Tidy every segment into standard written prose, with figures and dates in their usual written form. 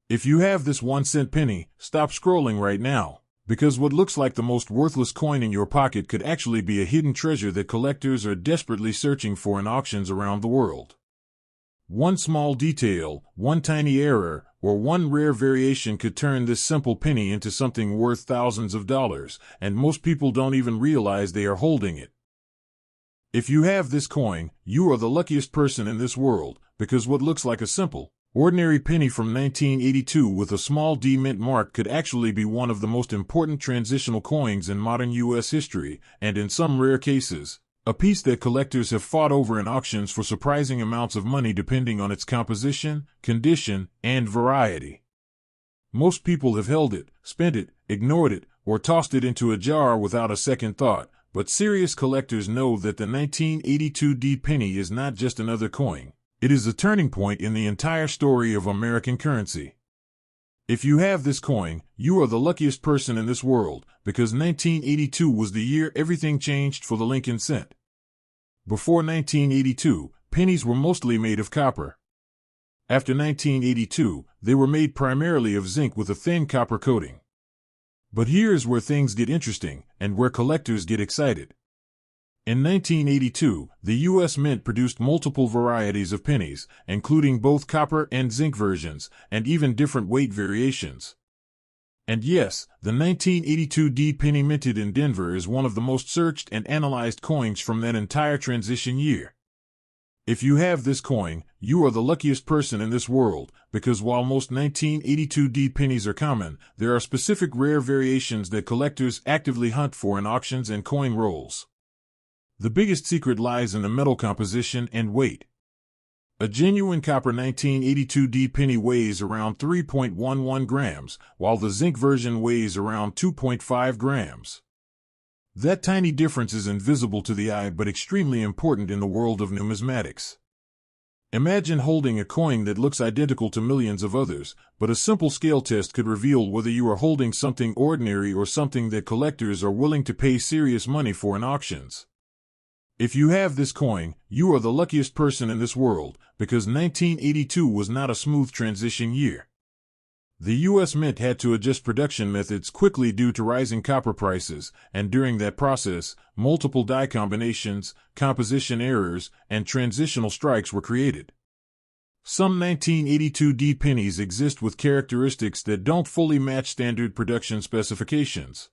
If you have this 1-cent penny, stop scrolling right now, because what looks like the most worthless coin in your pocket could actually be a hidden treasure that collectors are desperately searching for in auctions around the world. One small detail, one tiny error, or one rare variation could turn this simple penny into something worth thousands of dollars, and most people don't even realize they are holding it. If you have this coin, you are the luckiest person in this world, because what looks like a simple, ordinary penny from 1982 with a small D mint mark could actually be one of the most important transitional coins in modern U.S. history, and in some rare cases, a piece that collectors have fought over in auctions for surprising amounts of money depending on its composition, condition, and variety. Most people have held it, spent it, ignored it, or tossed it into a jar without a second thought, but serious collectors know that the 1982 D penny is not just another coin. It is a turning point in the entire story of American currency. If you have this coin, you are the luckiest person in this world, because 1982 was the year everything changed for the Lincoln cent. Before 1982, pennies were mostly made of copper. After 1982, they were made primarily of zinc with a thin copper coating. But here's where things get interesting, and where collectors get excited. In 1982, the U.S. Mint produced multiple varieties of pennies, including both copper and zinc versions, and even different weight variations. And yes, the 1982 D penny minted in Denver is one of the most searched and analyzed coins from that entire transition year. If you have this coin, you are the luckiest person in this world, because while most 1982 D pennies are common, there are specific rare variations that collectors actively hunt for in auctions and coin rolls. The biggest secret lies in the metal composition and weight. A genuine copper 1982 D penny weighs around 3.11 grams, while the zinc version weighs around 2.5 grams. That tiny difference is invisible to the eye but extremely important in the world of numismatics. Imagine holding a coin that looks identical to millions of others, but a simple scale test could reveal whether you are holding something ordinary or something that collectors are willing to pay serious money for in auctions. If you have this coin, you are the luckiest person in this world, because 1982 was not a smooth transition year. The U.S. Mint had to adjust production methods quickly due to rising copper prices, and during that process, multiple die combinations, composition errors, and transitional strikes were created. Some 1982 D pennies exist with characteristics that don't fully match standard production specifications.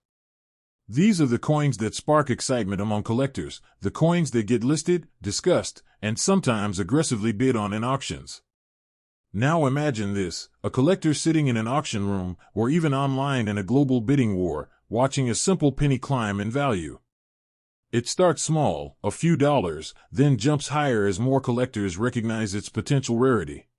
These are the coins that spark excitement among collectors, the coins that get listed, discussed, and sometimes aggressively bid on in auctions. Now imagine this, a collector sitting in an auction room, or even online in a global bidding war, watching a simple penny climb in value. It starts small, a few dollars, then jumps higher as more collectors recognize its potential rarity.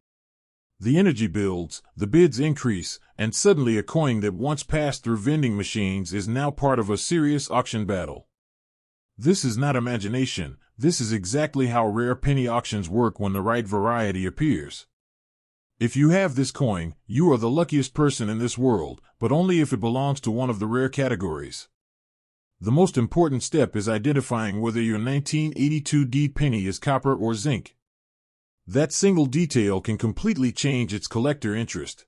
The energy builds, the bids increase, and suddenly a coin that once passed through vending machines is now part of a serious auction battle. This is not imagination, this is exactly how rare penny auctions work when the right variety appears. If you have this coin, you are the luckiest person in this world, but only if it belongs to one of the rare categories. The most important step is identifying whether your 1982 D penny is copper or zinc. That single detail can completely change its collector interest.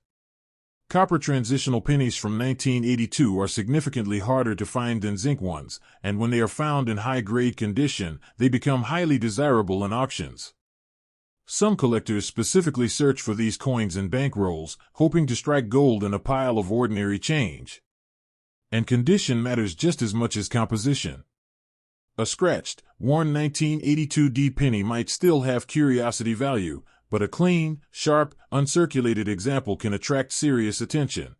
Copper transitional pennies from 1982 are significantly harder to find than zinc ones, and when they are found in high-grade condition, they become highly desirable in auctions. Some collectors specifically search for these coins in bankrolls, hoping to strike gold in a pile of ordinary change. And condition matters just as much as composition. A scratched, worn 1982 D penny might still have curiosity value, but a clean, sharp, uncirculated example can attract serious attention.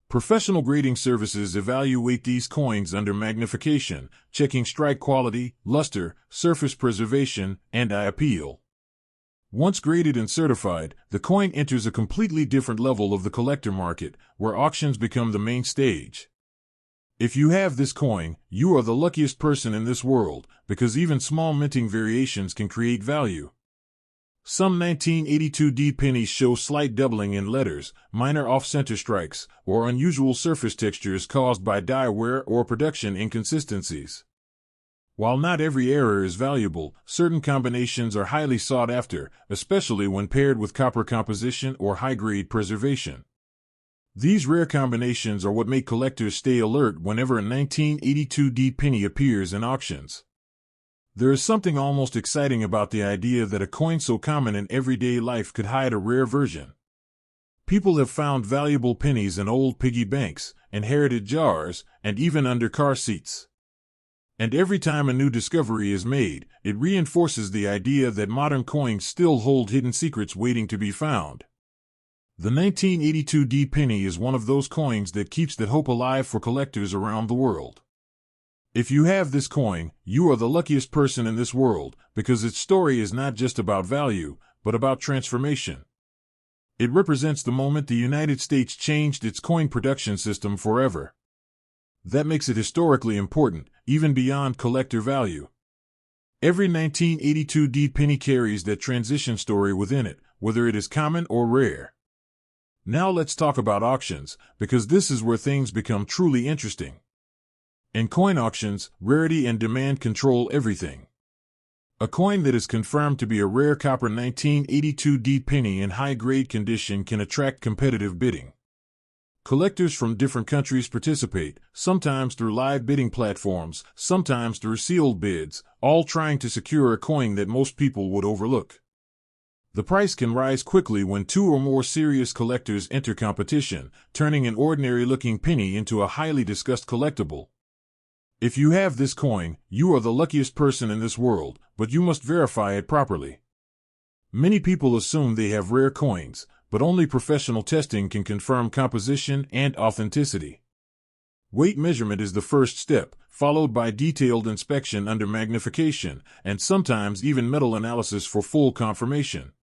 Professional grading services evaluate these coins under magnification, checking strike quality, luster, surface preservation, and eye appeal. Once graded and certified, the coin enters a completely different level of the collector market, where auctions become the main stage. If you have this coin, you are the luckiest person in this world, because even small minting variations can create value. Some 1982 D pennies show slight doubling in letters, minor off-center strikes, or unusual surface textures caused by die wear or production inconsistencies. While not every error is valuable, certain combinations are highly sought after, especially when paired with copper composition or high-grade preservation. These rare combinations are what make collectors stay alert whenever a 1982D penny appears in auctions. There is something almost exciting about the idea that a coin so common in everyday life could hide a rare version. People have found valuable pennies in old piggy banks, inherited jars, and even under car seats. And every time a new discovery is made, it reinforces the idea that modern coins still hold hidden secrets waiting to be found. The 1982D penny is one of those coins that keeps that hope alive for collectors around the world. If you have this coin, you are the luckiest person in this world, because its story is not just about value, but about transformation. It represents the moment the United States changed its coin production system forever. That makes it historically important, even beyond collector value. Every 1982D penny carries that transition story within it, whether it is common or rare. Now let's talk about auctions, because this is where things become truly interesting. In coin auctions, rarity and demand control everything. A coin that is confirmed to be a rare copper 1982D penny in high-grade condition can attract competitive bidding. Collectors from different countries participate, sometimes through live bidding platforms, sometimes through sealed bids, all trying to secure a coin that most people would overlook. The price can rise quickly when two or more serious collectors enter competition, turning an ordinary-looking penny into a highly discussed collectible. If you have this coin, you are the luckiest person in this world, but you must verify it properly. Many people assume they have rare coins, but only professional testing can confirm composition and authenticity. Weight measurement is the first step, followed by detailed inspection under magnification, and sometimes even metal analysis for full confirmation.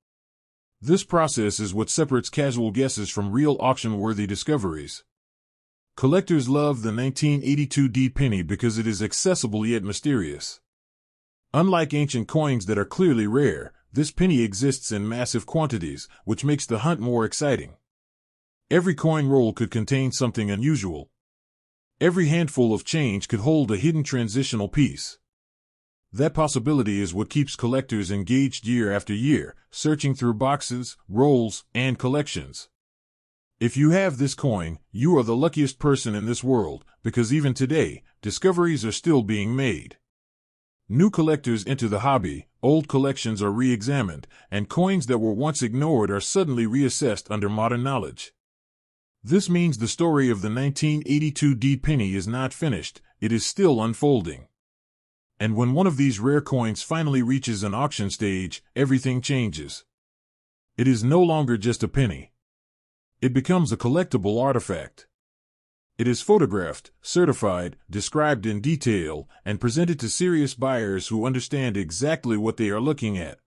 This process is what separates casual guesses from real auction-worthy discoveries. Collectors love the 1982D penny because it is accessible yet mysterious. Unlike ancient coins that are clearly rare, this penny exists in massive quantities, which makes the hunt more exciting. Every coin roll could contain something unusual. Every handful of change could hold a hidden transitional piece. That possibility is what keeps collectors engaged year after year, searching through boxes, rolls, and collections. If you have this coin, you are the luckiest person in this world, because even today, discoveries are still being made. New collectors enter the hobby, old collections are re-examined, and coins that were once ignored are suddenly reassessed under modern knowledge. This means the story of the 1982D penny is not finished, it is still unfolding. And when one of these rare coins finally reaches an auction stage, everything changes. It is no longer just a penny. It becomes a collectible artifact. It is photographed, certified, described in detail, and presented to serious buyers who understand exactly what they are looking at.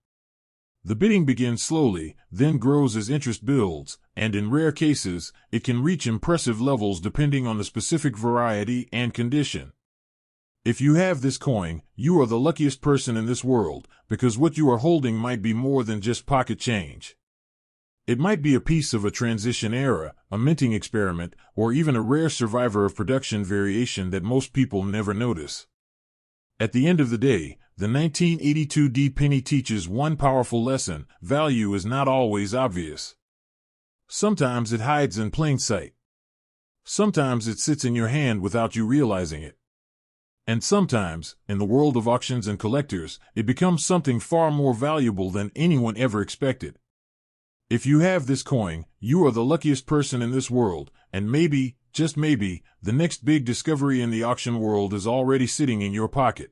The bidding begins slowly, then grows as interest builds, and in rare cases, it can reach impressive levels depending on the specific variety and condition. If you have this coin, you are the luckiest person in this world, because what you are holding might be more than just pocket change. It might be a piece of a transition era, a minting experiment, or even a rare survivor of production variation that most people never notice. At the end of the day, the 1982D penny teaches one powerful lesson: value is not always obvious. Sometimes it hides in plain sight. Sometimes it sits in your hand without you realizing it. And sometimes, in the world of auctions and collectors, it becomes something far more valuable than anyone ever expected. If you have this coin, you are the luckiest person in this world, and maybe, just maybe, the next big discovery in the auction world is already sitting in your pocket.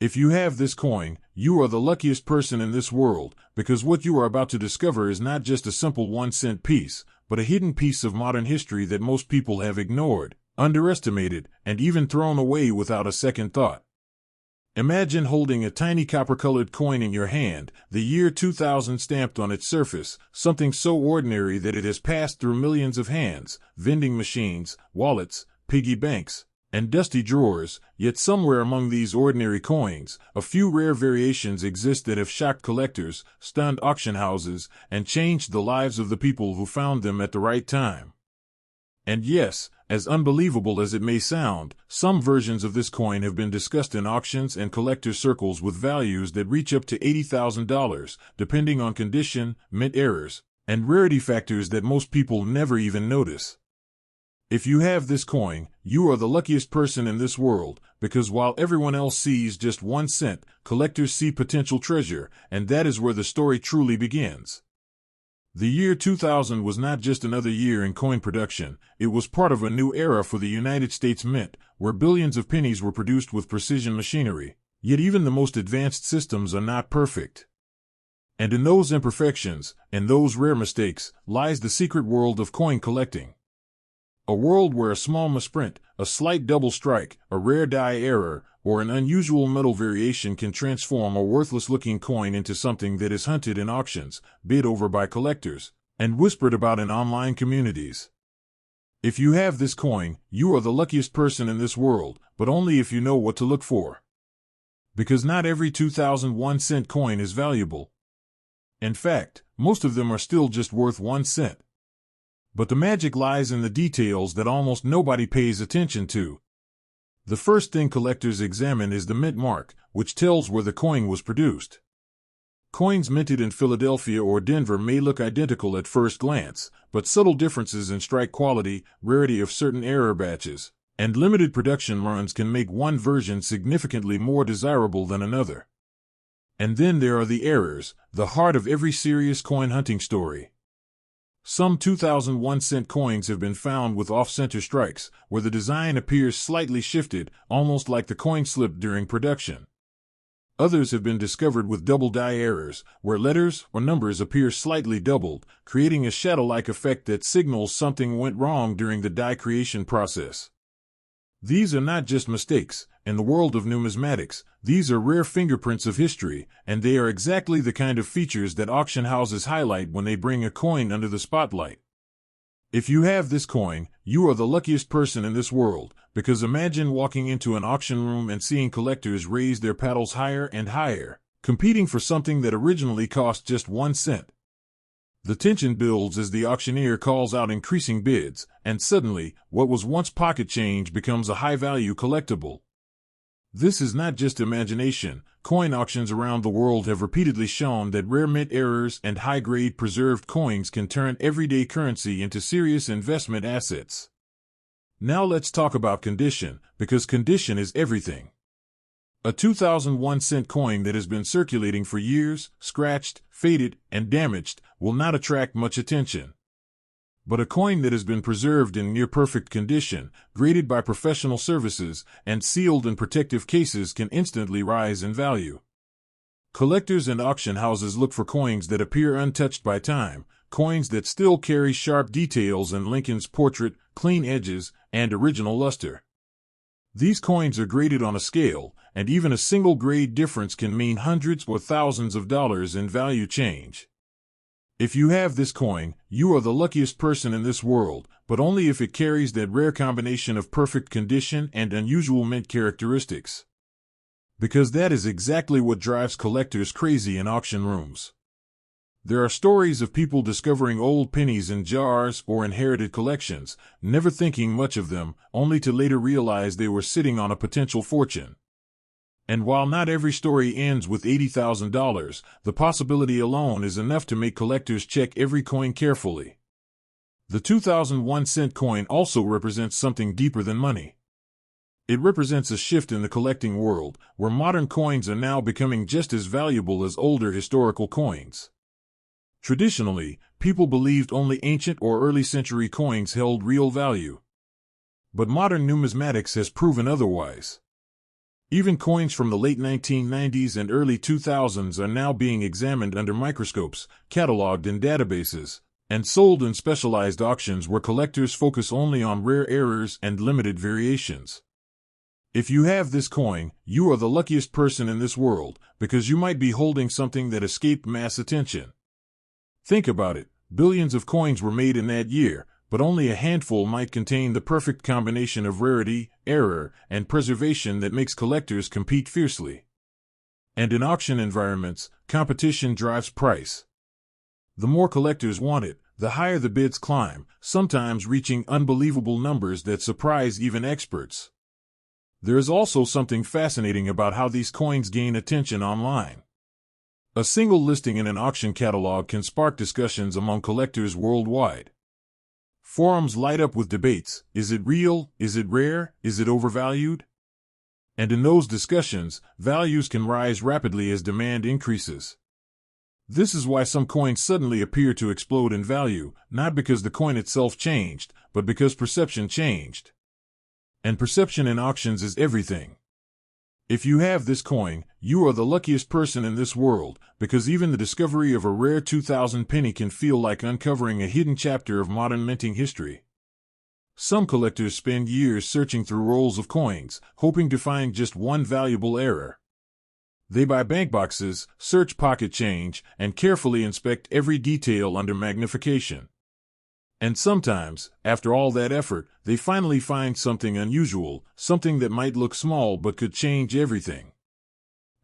If you have this coin, you are the luckiest person in this world, because what you are about to discover is not just a simple 1-cent piece, but a hidden piece of modern history that most people have ignored, underestimated, and even thrown away without a second thought. Imagine holding a tiny copper-colored coin in your hand, the year 2000 stamped on its surface, something so ordinary that it has passed through millions of hands, vending machines, wallets, piggy banks, and dusty drawers, yet somewhere among these ordinary coins, a few rare variations exist that have shocked collectors, stunned auction houses, and changed the lives of the people who found them at the right time. And yes, as unbelievable as it may sound, some versions of this coin have been discussed in auctions and collector circles with values that reach up to $80,000, depending on condition, mint errors, and rarity factors that most people never even notice. If you have this coin, you are the luckiest person in this world, because while everyone else sees just 1 cent, collectors see potential treasure, and that is where the story truly begins. The year 2000 was not just another year in coin production, it was part of a new era for the United States Mint, where billions of pennies were produced with precision machinery. Yet even the most advanced systems are not perfect. And in those imperfections, and those rare mistakes, lies the secret world of coin collecting. A world where a small misprint, a slight double strike, a rare die error, or an unusual metal variation can transform a worthless-looking coin into something that is hunted in auctions, bid over by collectors, and whispered about in online communities. If you have this coin, you are the luckiest person in this world, but only if you know what to look for. Because not every 2001 cent coin is valuable. In fact, most of them are still just worth 1 cent. But the magic lies in the details that almost nobody pays attention to. The first thing collectors examine is the mint mark, which tells where the coin was produced. Coins minted in Philadelphia or Denver may look identical at first glance, but subtle differences in strike quality, rarity of certain error batches, and limited production runs can make one version significantly more desirable than another. And then there are the errors, the heart of every serious coin hunting story. Some 2001 cent coins have been found with off-center strikes, where the design appears slightly shifted, almost like the coin slipped during production. Others have been discovered with double die errors, where letters or numbers appear slightly doubled, creating a shadow-like effect that signals something went wrong during the die creation process. These are not just mistakes. In the world of numismatics, these are rare fingerprints of history, and they are exactly the kind of features that auction houses highlight when they bring a coin under the spotlight. If you have this coin, you are the luckiest person in this world, because imagine walking into an auction room and seeing collectors raise their paddles higher and higher, competing for something that originally cost just 1 cent. The tension builds as the auctioneer calls out increasing bids, and suddenly, what was once pocket change becomes a high-value collectible. This is not just imagination. Coin auctions around the world have repeatedly shown that rare mint errors and high-grade preserved coins can turn everyday currency into serious investment assets. Now let's talk about condition, because condition is everything. A 2001 cent coin that has been circulating for years, scratched, faded, and damaged, will not attract much attention. But a coin that has been preserved in near-perfect condition, graded by professional services, and sealed in protective cases can instantly rise in value. Collectors and auction houses look for coins that appear untouched by time, coins that still carry sharp details in Lincoln's portrait, clean edges, and original luster. These coins are graded on a scale, and even a single grade difference can mean hundreds or thousands of dollars in value change. If you have this coin, you are the luckiest person in this world, but only if it carries that rare combination of perfect condition and unusual mint characteristics. Because that is exactly what drives collectors crazy in auction rooms. There are stories of people discovering old pennies in jars or inherited collections, never thinking much of them, only to later realize they were sitting on a potential fortune. And while not every story ends with $80,000, the possibility alone is enough to make collectors check every coin carefully. The 2001 cent coin also represents something deeper than money. It represents a shift in the collecting world, where modern coins are now becoming just as valuable as older historical coins. Traditionally, people believed only ancient or early century coins held real value. But modern numismatics has proven otherwise. Even coins from the late 1990s and early 2000s are now being examined under microscopes, cataloged in databases, and sold in specialized auctions where collectors focus only on rare errors and limited variations. If you have this coin, you are the luckiest person in this world, because you might be holding something that escaped mass attention. Think about it, billions of coins were made in that year, but only a handful might contain the perfect combination of rarity, error, and preservation that makes collectors compete fiercely. And in auction environments, competition drives price. The more collectors want it, the higher the bids climb, sometimes reaching unbelievable numbers that surprise even experts. There is also something fascinating about how these coins gain attention online. A single listing in an auction catalog can spark discussions among collectors worldwide. Forums light up with debates. Is it real? Is it rare? Is it overvalued? And in those discussions, values can rise rapidly as demand increases. This is why some coins suddenly appear to explode in value, not because the coin itself changed, but because perception changed. And perception in auctions is everything. If you have this coin, you are the luckiest person in this world, because even the discovery of a rare 2000 penny can feel like uncovering a hidden chapter of modern minting history. Some collectors spend years searching through rolls of coins, hoping to find just one valuable error. They buy bank boxes, search pocket change, and carefully inspect every detail under magnification. And sometimes, after all that effort, they finally find something unusual, something that might look small but could change everything.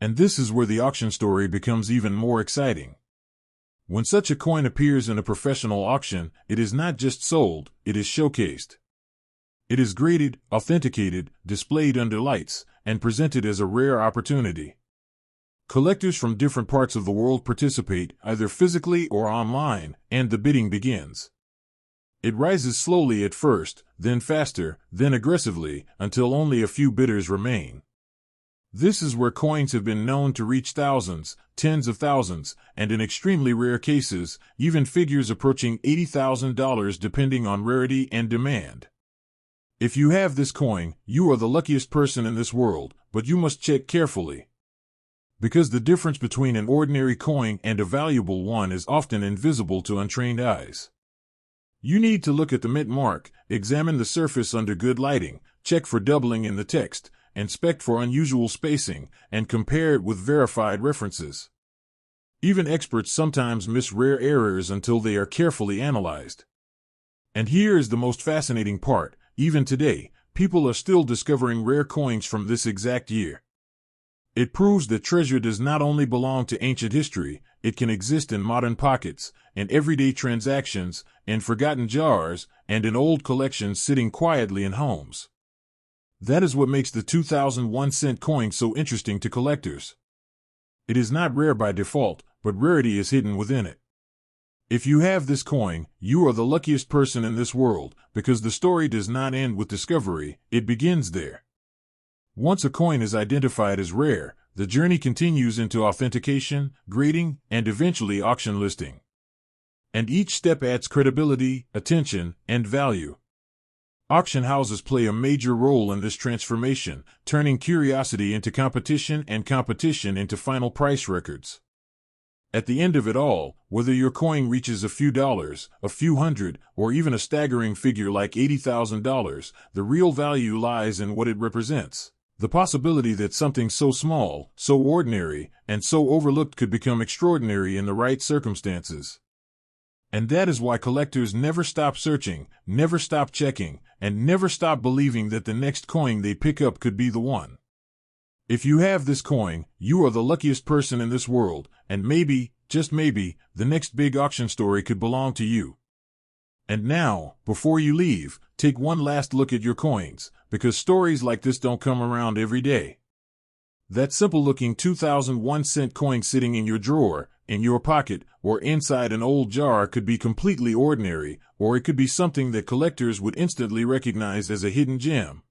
And this is where the auction story becomes even more exciting. When such a coin appears in a professional auction, it is not just sold, it is showcased. It is graded, authenticated, displayed under lights, and presented as a rare opportunity. Collectors from different parts of the world participate, either physically or online, and the bidding begins. It rises slowly at first, then faster, then aggressively, until only a few bidders remain. This is where coins have been known to reach thousands, tens of thousands, and in extremely rare cases, even figures approaching $80,000 depending on rarity and demand. If you have this coin, you are the luckiest person in this world, but you must check carefully. Because the difference between an ordinary coin and a valuable one is often invisible to untrained eyes. You need to look at the mint mark, examine the surface under good lighting, check for doubling in the text, inspect for unusual spacing, and compare it with verified references. Even experts sometimes miss rare errors until they are carefully analyzed. And here is the most fascinating part. Even today, people are still discovering rare coins from this exact year. It proves that treasure does not only belong to ancient history, it can exist in modern pockets, in everyday transactions, in forgotten jars, and in old collections sitting quietly in homes. That is what makes the 2001 cent coin so interesting to collectors. It is not rare by default, but rarity is hidden within it. If you have this coin, you are the luckiest person in this world, because the story does not end with discovery, it begins there. Once a coin is identified as rare, the journey continues into authentication, grading, and eventually auction listing. And each step adds credibility, attention, and value. Auction houses play a major role in this transformation, turning curiosity into competition and competition into final price records. At the end of it all, whether your coin reaches a few dollars, a few hundred, or even a staggering figure like $80,000, the real value lies in what it represents. The possibility that something so small, so ordinary, and so overlooked could become extraordinary in the right circumstances. And that is why collectors never stop searching, never stop checking, and never stop believing that the next coin they pick up could be the one. If you have this coin, you are the luckiest person in this world, and maybe, just maybe, the next big auction story could belong to you. And now, before you leave, take one last look at your coins, because stories like this don't come around every day. That simple-looking 2001 cent coin sitting in your drawer, in your pocket, or inside an old jar could be completely ordinary, or it could be something that collectors would instantly recognize as a hidden gem.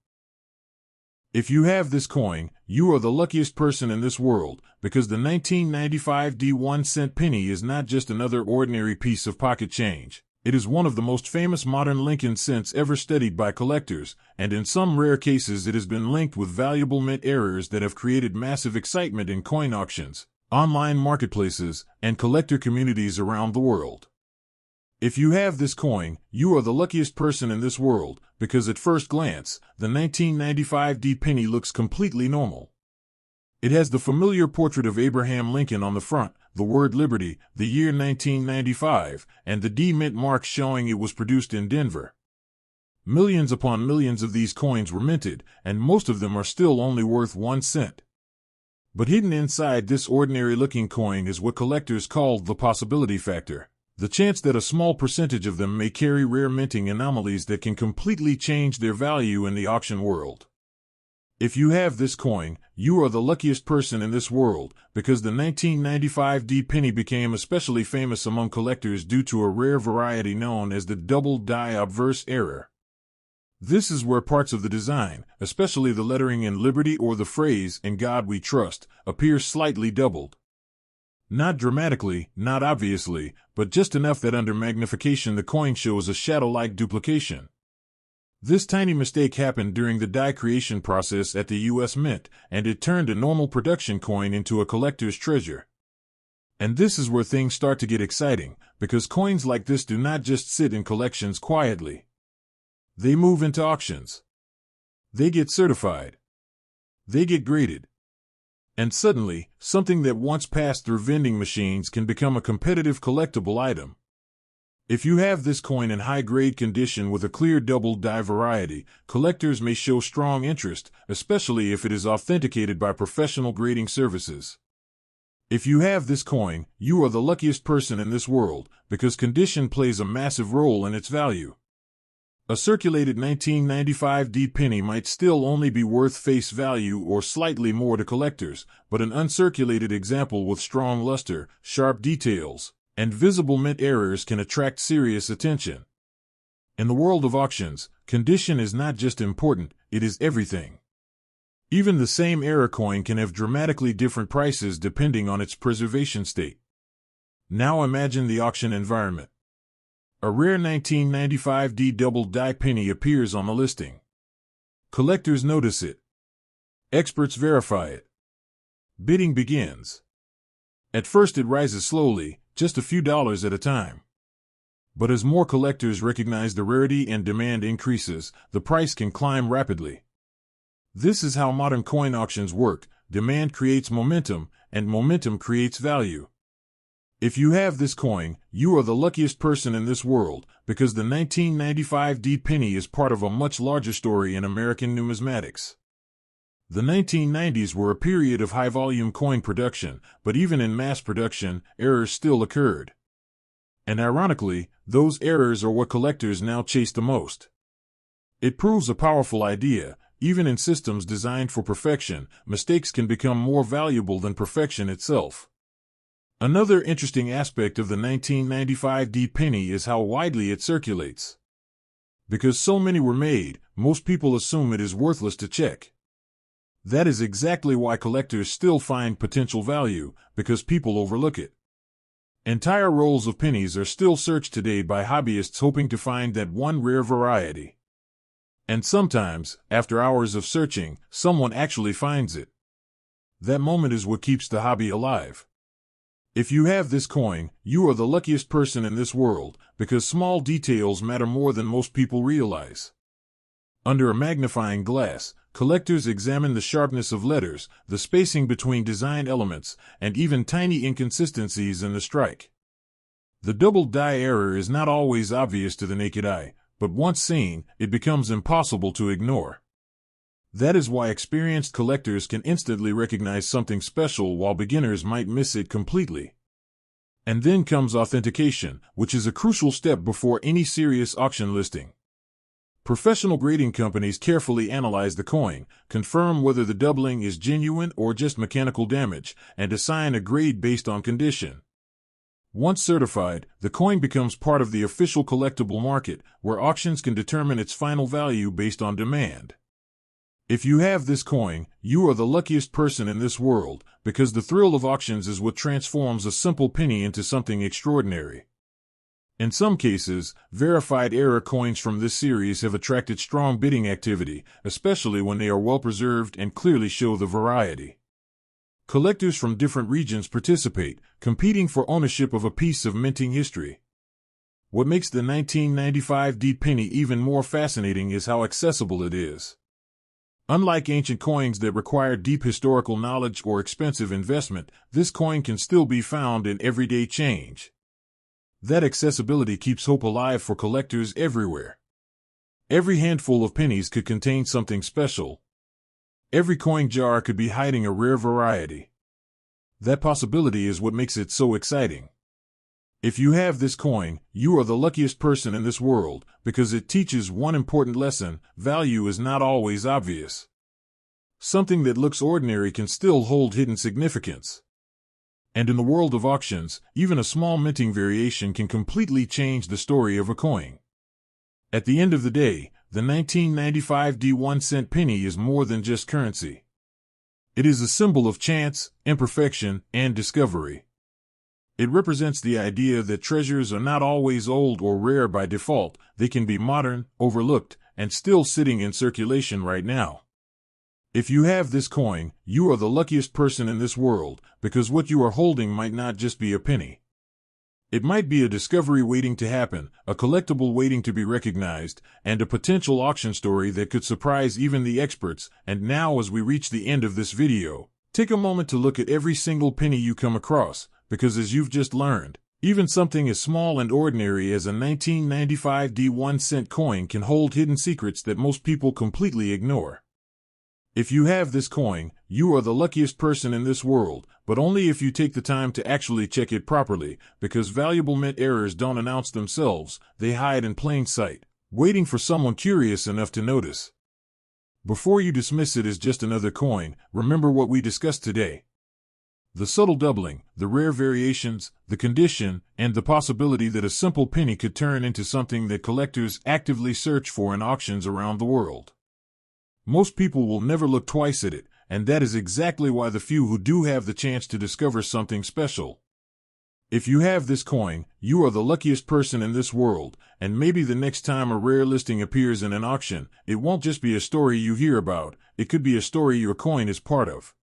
If you have this coin, you are the luckiest person in this world, because the 1995 1 cent penny is not just another ordinary piece of pocket change. It is one of the most famous modern Lincoln cents ever studied by collectors, and in some rare cases it has been linked with valuable mint errors that have created massive excitement in coin auctions, online marketplaces, and collector communities around the world. If you have this coin, you are the luckiest person in this world, because at first glance, the 1995 penny looks completely normal. It has the familiar portrait of Abraham Lincoln on the front, the word Liberty, the year 1995, and the D mint mark showing it was produced in Denver. Millions upon millions of these coins were minted, and most of them are still only worth 1 cent. But hidden inside this ordinary-looking coin is what collectors call the possibility factor. The chance that a small percentage of them may carry rare minting anomalies that can completely change their value in the auction world. If you have this coin, you are the luckiest person in this world, because the 1995 D penny became especially famous among collectors due to a rare variety known as the double die obverse error. This is where parts of the design, especially the lettering in Liberty or the phrase "In God We Trust," appear slightly doubled. Not dramatically, not obviously, but just enough that under magnification the coin shows a shadow-like duplication. This tiny mistake happened during the die creation process at the U.S. Mint, and it turned a normal production coin into a collector's treasure. And this is where things start to get exciting, because coins like this do not just sit in collections quietly. They move into auctions. They get certified. They get graded. And suddenly, something that once passed through vending machines can become a competitive collectible item. If you have this coin in high-grade condition with a clear double die variety, collectors may show strong interest, especially if it is authenticated by professional grading services. If you have this coin, you are the luckiest person in this world, because condition plays a massive role in its value. A circulated 1995 D penny might still only be worth face value or slightly more to collectors, but an uncirculated example with strong luster, sharp details, and visible mint errors can attract serious attention. In the world of auctions, condition is not just important, it is everything. Even the same error coin can have dramatically different prices depending on its preservation state. Now imagine the auction environment. A rare 1995 D double die penny appears on the listing. Collectors notice it. Experts verify it. Bidding begins. At first it rises slowly, just a few dollars at a time. But as more collectors recognize the rarity and demand increases, the price can climb rapidly. This is how modern coin auctions work. Demand creates momentum, and momentum creates value. If you have this coin, you are the luckiest person in this world, because the 1995 D penny is part of a much larger story in American numismatics. The 1990s were a period of high-volume coin production, but even in mass production, errors still occurred. And ironically, those errors are what collectors now chase the most. It proves a powerful idea. Even in systems designed for perfection, mistakes can become more valuable than perfection itself. Another interesting aspect of the 1995 D penny is how widely it circulates. Because so many were made, most people assume it is worthless to check. That is exactly why collectors still find potential value, because people overlook it. Entire rolls of pennies are still searched today by hobbyists hoping to find that one rare variety. And sometimes, after hours of searching, someone actually finds it. That moment is what keeps the hobby alive. If you have this coin, you are the luckiest person in this world, because small details matter more than most people realize. Under a magnifying glass, collectors examine the sharpness of letters, the spacing between design elements, and even tiny inconsistencies in the strike. The double die error is not always obvious to the naked eye, but once seen, it becomes impossible to ignore. That is why experienced collectors can instantly recognize something special while beginners might miss it completely. And then comes authentication, which is a crucial step before any serious auction listing. Professional grading companies carefully analyze the coin, confirm whether the doubling is genuine or just mechanical damage, and assign a grade based on condition. Once certified, the coin becomes part of the official collectible market, where auctions can determine its final value based on demand. If you have this coin, you are the luckiest person in this world, because the thrill of auctions is what transforms a simple penny into something extraordinary. In some cases, verified error coins from this series have attracted strong bidding activity, especially when they are well preserved and clearly show the variety. Collectors from different regions participate, competing for ownership of a piece of minting history. What makes the 1995 D penny even more fascinating is how accessible it is. Unlike ancient coins that require deep historical knowledge or expensive investment, this coin can still be found in everyday change. That accessibility keeps hope alive for collectors everywhere. Every handful of pennies could contain something special. Every coin jar could be hiding a rare variety. That possibility is what makes it so exciting. If you have this coin, you are the luckiest person in this world, because it teaches one important lesson: value is not always obvious. Something that looks ordinary can still hold hidden significance. And in the world of auctions, even a small minting variation can completely change the story of a coin. At the end of the day, the 1995 1-cent penny is more than just currency. It is a symbol of chance, imperfection, and discovery. It represents the idea that treasures are not always old or rare by default. They can be modern, overlooked, and still sitting in circulation right now. If you have this coin, you are the luckiest person in this world, because what you are holding might not just be a penny. It might be a discovery waiting to happen, a collectible waiting to be recognized, and a potential auction story that could surprise even the experts. And now, as we reach the end of this video, take a moment to look at every single penny you come across, because as you've just learned, even something as small and ordinary as a 1995 1-cent coin can hold hidden secrets that most people completely ignore. If you have this coin, you are the luckiest person in this world, but only if you take the time to actually check it properly, because valuable mint errors don't announce themselves, they hide in plain sight, waiting for someone curious enough to notice. Before you dismiss it as just another coin, remember what we discussed today. The subtle doubling, the rare variations, the condition, and the possibility that a simple penny could turn into something that collectors actively search for in auctions around the world. Most people will never look twice at it, and that is exactly why the few who do have the chance to discover something special. If you have this coin, you are the luckiest person in this world, and maybe the next time a rare listing appears in an auction, it won't just be a story you hear about, it could be a story your coin is part of.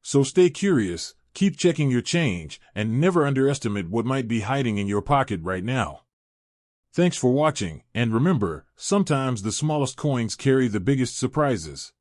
So stay curious, keep checking your change, and never underestimate what might be hiding in your pocket right now. Thanks for watching, and remember, sometimes the smallest coins carry the biggest surprises.